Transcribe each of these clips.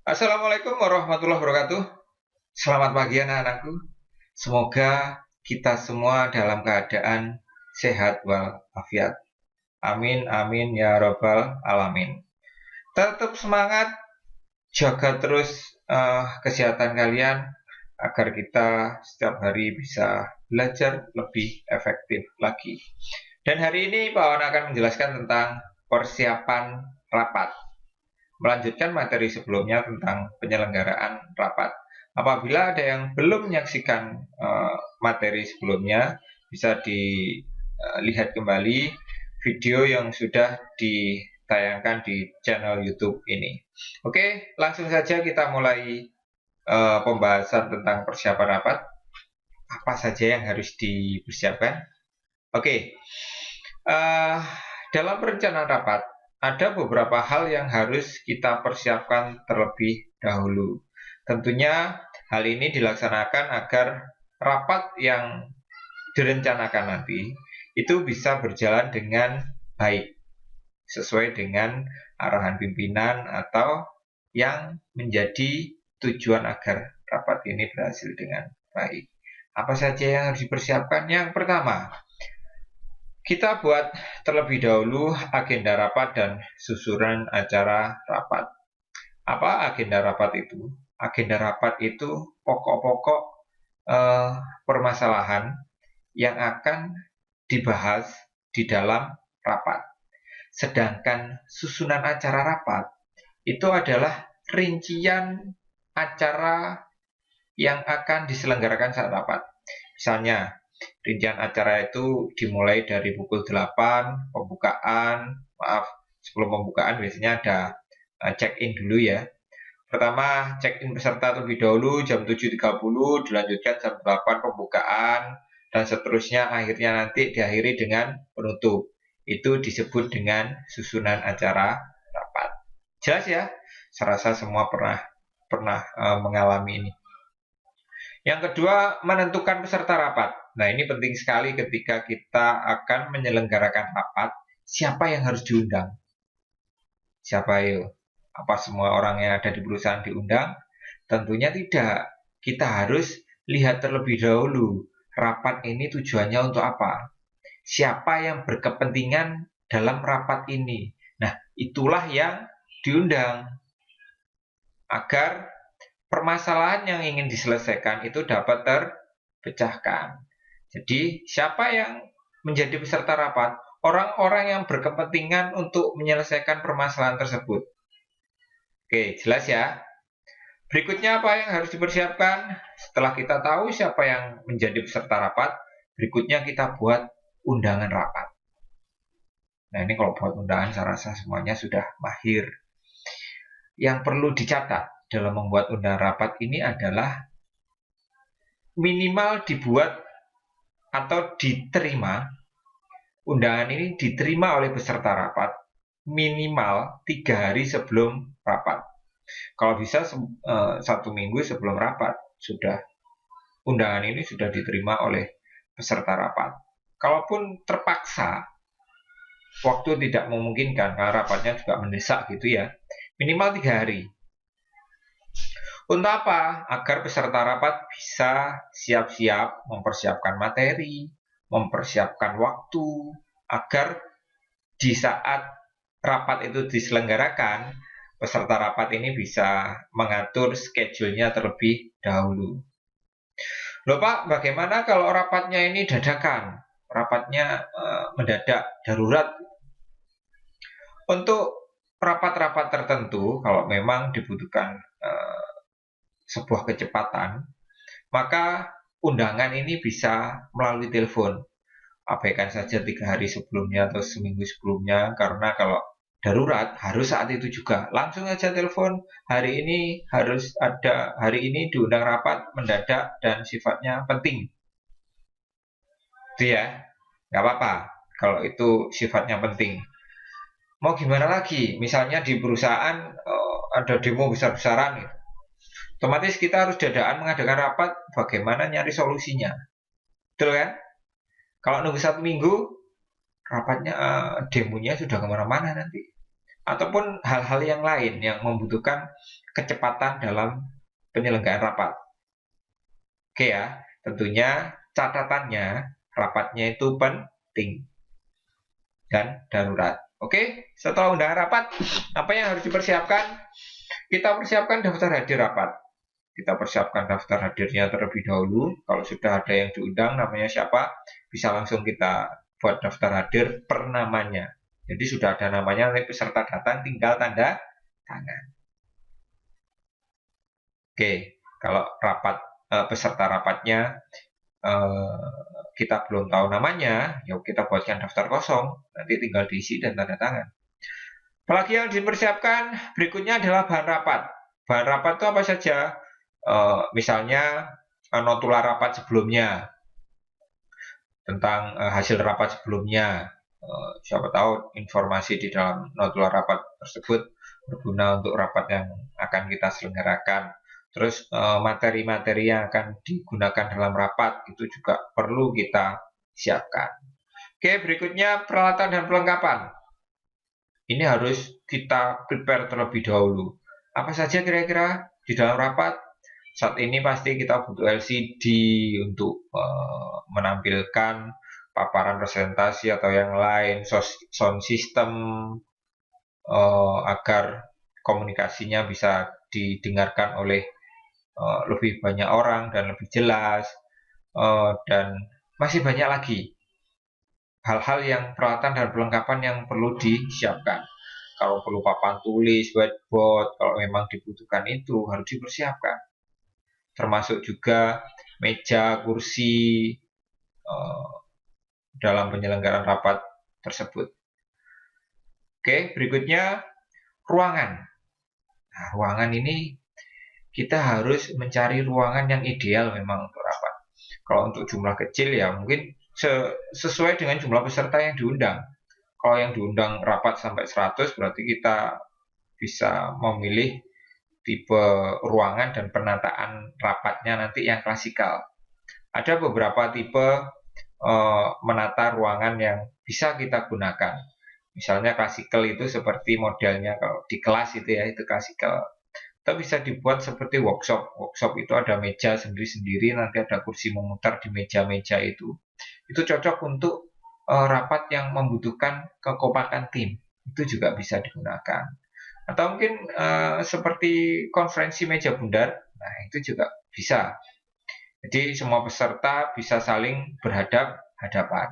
Assalamualaikum warahmatullahi wabarakatuh. Selamat pagi anak-anakku. Semoga kita semua dalam keadaan sehat walafiat. Amin amin ya robbal alamin. Tetap semangat, jaga terus kesehatan kalian agar kita setiap hari bisa belajar lebih efektif lagi. Dan hari ini Pak Wan akan menjelaskan tentang persiapan rapat, melanjutkan materi sebelumnya tentang penyelenggaraan rapat. Apabila ada yang belum menyaksikan materi sebelumnya, bisa dilihat kembali video yang sudah ditayangkan di channel YouTube ini. Oke, langsung saja kita mulai pembahasan tentang persiapan rapat. Apa saja yang harus dipersiapkan? Oke, uh, dalam perencanaan rapat ada beberapa hal yang harus kita persiapkan terlebih dahulu. Tentunya hal ini dilaksanakan agar rapat yang direncanakan nanti itu bisa berjalan dengan baik, sesuai dengan arahan pimpinan atau yang menjadi tujuan agar rapat ini berhasil dengan baik. Apa saja yang harus dipersiapkan? Yang pertama, kita buat terlebih dahulu agenda rapat dan susunan acara rapat. Apa agenda rapat itu? Agenda rapat itu pokok-pokok permasalahan yang akan dibahas di dalam rapat. Sedangkan susunan acara rapat itu adalah rincian acara yang akan diselenggarakan saat rapat. Misalnya, rincian acara itu dimulai dari pukul 8, pembukaan, sebelum pembukaan biasanya ada check-in dulu ya. Pertama, check-in peserta terlebih dahulu jam 7.30, dilanjutkan jam 8 pembukaan, dan seterusnya akhirnya nanti diakhiri dengan penutup. Itu disebut dengan susunan acara rapat. Jelas ya? Saya rasa semua pernah mengalami ini. Yang kedua, menentukan peserta rapat. Nah, ini penting sekali ketika kita akan menyelenggarakan rapat, siapa yang harus diundang? Siapa yuk? Apa semua orang yang ada di perusahaan diundang? Tentunya tidak. Kita harus lihat terlebih dahulu, rapat ini tujuannya untuk apa? Siapa yang berkepentingan dalam rapat ini? Nah, itulah yang diundang agar permasalahan yang ingin diselesaikan itu dapat terpecahkan. Jadi, siapa yang menjadi peserta rapat? Orang-orang yang berkepentingan untuk menyelesaikan permasalahan tersebut. Oke, jelas ya. Berikutnya apa yang harus dipersiapkan? Setelah kita tahu siapa yang menjadi peserta rapat, berikutnya kita buat undangan rapat. Nah, ini kalau buat undangan saya rasa semuanya sudah mahir. Yang perlu dicatat dalam membuat undangan rapat ini adalah minimal dibuat atau diterima, undangan ini diterima oleh peserta rapat minimal 3 hari sebelum rapat. Kalau bisa 1 minggu sebelum rapat sudah undangan ini sudah diterima oleh peserta rapat. Kalaupun terpaksa waktu tidak memungkinkan karena rapatnya juga mendesak gitu ya, minimal 3 hari. Untuk apa? Agar peserta rapat bisa siap-siap mempersiapkan materi, mempersiapkan waktu, agar di saat rapat itu diselenggarakan, peserta rapat ini bisa mengatur schedule-nya terlebih dahulu. Loh Pak, bagaimana kalau rapatnya ini dadakan? Rapatnya mendadak, darurat. Untuk rapat-rapat tertentu, kalau memang dibutuhkan sebuah kecepatan, maka undangan ini bisa melalui telepon. Abaikan saja 3 hari sebelumnya atau seminggu sebelumnya, karena kalau darurat harus saat itu juga. Langsung aja telepon, hari ini harus ada, hari ini diundang rapat mendadak dan sifatnya penting. Itu ya, nggak apa-apa kalau itu sifatnya penting. Mau gimana lagi? Misalnya di perusahaan ada demo besar-besaran gitu. Otomatis kita harus dadaan mengadakan rapat bagaimana nyari solusinya. Betul kan? Kalau nunggu 1 minggu, rapatnya demonya sudah kemana-mana nanti. Ataupun hal-hal yang lain yang membutuhkan kecepatan dalam penyelenggaraan rapat. Oke ya, tentunya catatannya rapatnya itu penting dan darurat. Oke, setelah undangan rapat, apa yang harus dipersiapkan? Kita persiapkan daftar hadir rapat. Kita persiapkan daftar hadirnya terlebih dahulu. Kalau sudah ada yang diundang, namanya siapa, bisa langsung kita buat daftar hadir per namanya. Jadi sudah ada namanya, nanti peserta datang tinggal tanda tangan. Oke, kalau rapat peserta rapatnya kita belum tahu namanya, ya kita buatkan daftar kosong, nanti tinggal diisi dan tanda tangan. Apalagi yang dipersiapkan berikutnya adalah bahan rapat. Bahan rapat itu apa saja? Misalnya notula rapat sebelumnya, tentang hasil rapat sebelumnya. Siapa tahu informasi di dalam notula rapat tersebut berguna untuk rapat yang akan kita selenggarakan. Terus materi-materi yang akan digunakan dalam rapat itu juga perlu kita siapkan. Oke, berikutnya peralatan dan perlengkapan. Ini harus kita prepare terlebih dahulu. Apa saja kira-kira di dalam rapat? Saat ini pasti kita butuh LCD untuk menampilkan paparan presentasi atau yang lain, sound system agar komunikasinya bisa didengarkan oleh lebih banyak orang dan lebih jelas, dan masih banyak lagi hal-hal yang peralatan dan perlengkapan yang perlu disiapkan. Kalau perlu papan tulis, whiteboard, kalau memang dibutuhkan itu harus dipersiapkan. Termasuk juga meja, kursi dalam penyelenggaraan rapat tersebut. Oke, berikutnya ruangan. Nah, ruangan ini kita harus mencari ruangan yang ideal memang untuk rapat. Kalau untuk jumlah kecil ya mungkin sesuai dengan jumlah peserta yang diundang. Kalau yang diundang rapat sampai 100 berarti kita bisa memilih tipe ruangan dan penataan rapatnya nanti yang klasikal. Ada beberapa tipe menata ruangan yang bisa kita gunakan. Misalnya klasikal itu seperti modelnya kalau di kelas itu ya, itu klasikal. Atau bisa dibuat seperti workshop. Workshop itu ada meja sendiri-sendiri, nanti ada kursi memutar di meja-meja itu. Itu cocok untuk rapat yang membutuhkan kekompakan tim. Itu juga bisa digunakan. Atau mungkin seperti konferensi meja bundar, nah itu juga bisa. Jadi semua peserta bisa saling berhadap-hadapan.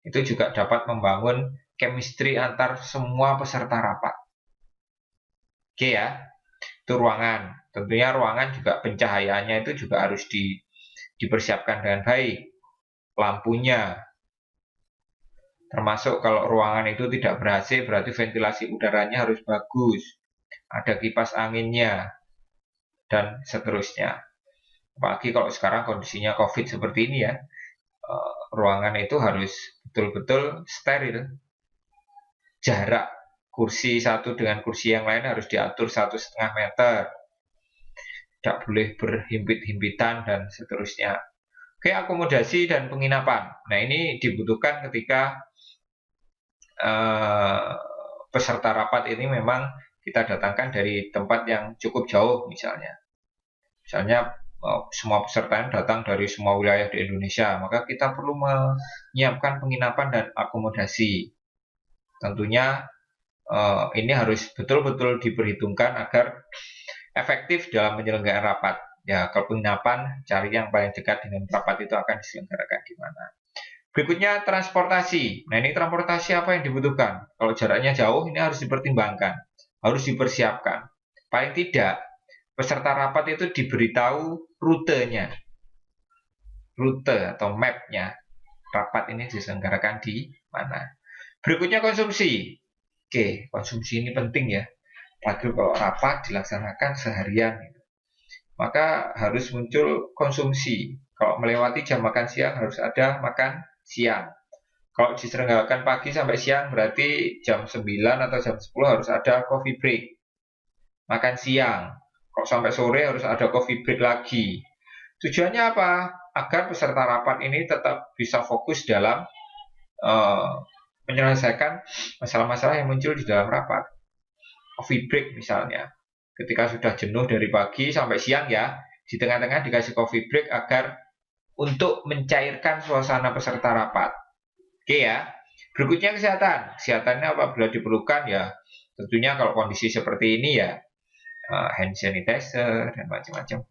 Itu juga dapat membangun chemistry antar semua peserta rapat. Oke ya, itu ruangan. Tentunya ruangan juga pencahayaannya itu juga harus dipersiapkan dengan baik. Lampunya, termasuk kalau ruangan itu tidak ber-AC berarti ventilasi udaranya harus bagus. Ada kipas anginnya dan seterusnya. Apalagi kalau sekarang kondisinya COVID seperti ini ya, ruangan itu harus betul-betul steril. Jarak kursi satu dengan kursi yang lain harus diatur 1,5 meter. Tidak boleh berhimpit-himpitan dan seterusnya. Oke, akomodasi dan penginapan. Nah, ini dibutuhkan ketika peserta rapat ini memang kita datangkan dari tempat yang cukup jauh misalnya. Misalnya semua peserta yang datang dari semua wilayah di Indonesia, maka kita perlu menyiapkan penginapan dan akomodasi. Tentunya ini harus betul-betul diperhitungkan agar efektif dalam penyelenggaraan rapat. Ya, kalau penginapan cari yang paling dekat dengan rapat itu akan diselenggarakan di mana. Berikutnya transportasi. Nah, ini transportasi apa yang dibutuhkan? Kalau jaraknya jauh, ini harus dipertimbangkan, harus dipersiapkan. Paling tidak, peserta rapat itu diberitahu rutenya, rute atau mapnya. Rapat ini diselenggarakan di mana. Berikutnya konsumsi. Oke, konsumsi ini penting ya. Apalagi kalau rapat dilaksanakan seharian. Maka harus muncul konsumsi. Kalau melewati jam makan siang harus ada makan siang. Kalau diselenggarakan pagi sampai siang berarti jam 9 atau jam 10 harus ada coffee break. Makan siang. Kalau sampai sore harus ada coffee break lagi. Tujuannya apa? Agar peserta rapat ini tetap bisa fokus dalam menyelesaikan masalah-masalah yang muncul di dalam rapat. Coffee break misalnya. ketika sudah jenuh dari pagi sampai siang ya, di tengah-tengah dikasih coffee break agar untuk mencairkan suasana peserta rapat. Oke ya. Berikutnya kesehatan. Kesehatannya apabila diperlukan ya, tentunya kalau kondisi seperti ini ya hand sanitizer dan macam-macam.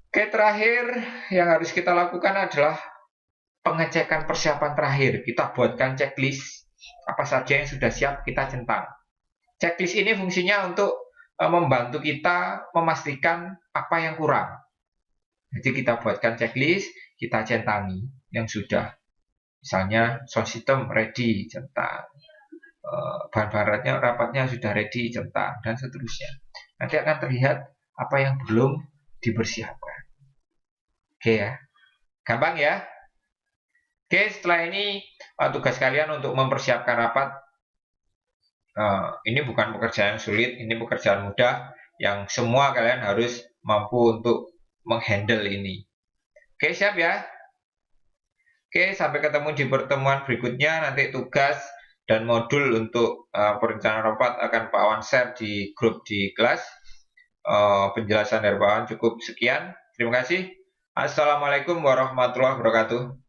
Oke, terakhir yang harus kita lakukan adalah pengecekan persiapan terakhir. Kita buatkan checklist apa saja yang sudah siap kita centang. Checklist ini fungsinya untuk membantu kita memastikan apa yang kurang. Jadi kita buatkan checklist, kita centangi yang sudah. Misalnya sound system ready, centang. Bahan-bahan rapatnya sudah ready, centang, dan seterusnya. Nanti akan terlihat apa yang belum dipersiapkan. Oke ya, gampang ya. Oke, setelah ini tugas kalian untuk mempersiapkan rapat. Ini bukan pekerjaan yang sulit, ini pekerjaan mudah yang semua kalian harus mampu untuk menghandle ini. Oke, siap ya? Oke, sampai ketemu di pertemuan berikutnya. Nanti tugas dan modul untuk perencanaan rapat akan Pak Wan share di grup di kelas. Penjelasan dari Pak Wan cukup sekian. Terima kasih. Assalamualaikum warahmatullahi wabarakatuh.